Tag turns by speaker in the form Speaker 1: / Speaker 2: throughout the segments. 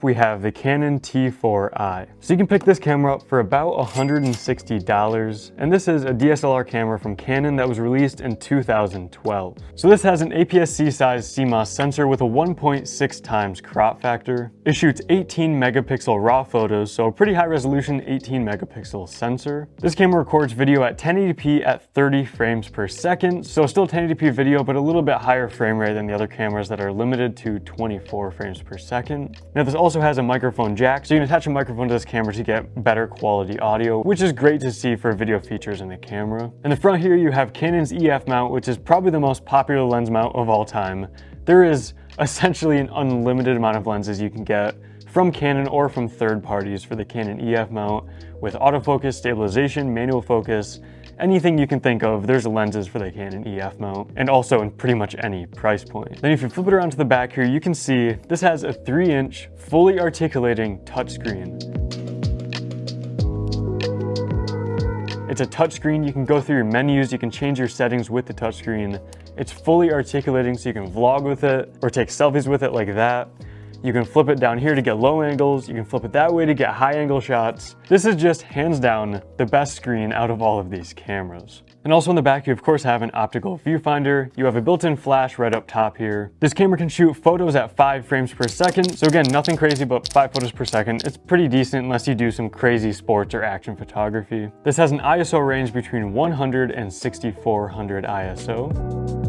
Speaker 1: We have the Canon T4i. So you can pick this camera up for about $160, and this is a DSLR camera from Canon that was released in 2012. So this has an APS-C size CMOS sensor with a 1.6 times crop factor. It shoots 18 megapixel raw photos, so a pretty high resolution 18 megapixel sensor. This camera records video at 1080p at 30 frames per second, so still 1080p video, but a little bit higher frame rate than the other cameras that are limited to 24 frames per second. Now this also has a microphone jack, so you can attach a microphone to this camera to get better quality audio, which is great to see for video features in the camera. In the front here you have Canon's EF mount, which is probably the most popular lens mount of all time. There is essentially an unlimited amount of lenses you can get from Canon or from third parties for the Canon EF mount, with autofocus, stabilization, manual focus, anything you can think of, there's lenses for the Canon EF mount, and also in pretty much any price point. Then if you flip it around to the back here, you can see this has a 3-inch fully articulating touchscreen. It's a touchscreen, you can go through your menus, you can change your settings with the touchscreen. It's fully articulating, so you can vlog with it or take selfies with it like that. You can flip it down here to get low angles. You can flip it that way to get high angle shots. This is just hands down the best screen out of all of these cameras. And also in the back, you of course have an optical viewfinder. You have a built-in flash right up top here. This camera can shoot photos at 5 frames per second. So again, nothing crazy, but 5 photos per second. It's pretty decent unless you do some crazy sports or action photography. This has an ISO range between 100 and 6400 ISO.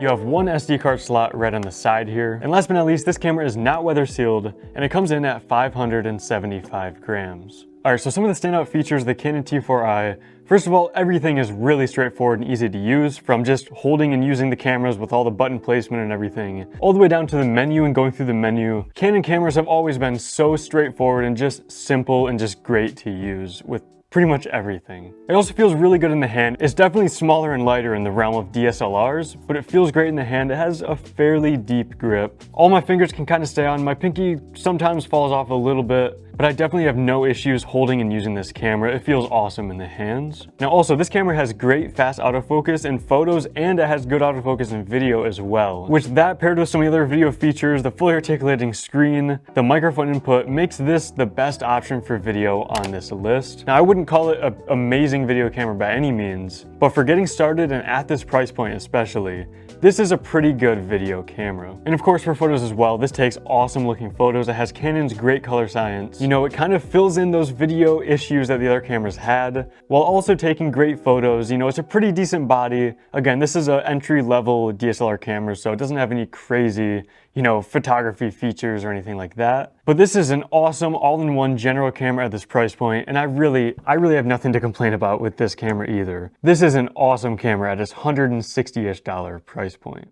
Speaker 1: You have one SD card slot right on the side here. And last but not least, this camera is not weather sealed, and it comes in at 575 grams. All right, so some of the standout features of the Canon T4i. First of all, everything is really straightforward and easy to use, from just holding and using the cameras with all the button placement and everything, all the way down to the menu and going through the menu. Canon cameras have always been so straightforward and just simple and just great to use with pretty much everything. It also feels really good in the hand. It's definitely smaller and lighter in the realm of DSLRs, but it feels great in the hand. It has a fairly deep grip. All my fingers can kind of stay on. My pinky sometimes falls off a little bit, but I definitely have no issues holding and using this camera. It feels awesome in the hands. Now also, this camera has great fast autofocus in photos, and it has good autofocus in video as well. Which, that paired with some of the other video features, the fully articulating screen, the microphone input, makes this the best option for video on this list. Now I wouldn't call it an amazing video camera by any means, but for getting started and at this price point especially, this is a pretty good video camera. And of course for photos as well, this takes awesome looking photos. It has Canon's great color science. You know, it kind of fills in those video issues that the other cameras had, while also taking great photos. You know, it's a pretty decent body. Again, this is an entry-level DSLR camera, so it doesn't have any crazy, you know, photography features or anything like that. But this is an awesome all-in-one general camera at this price point, and I really have nothing to complain about with this camera either. This is an awesome camera at its $160-ish price point.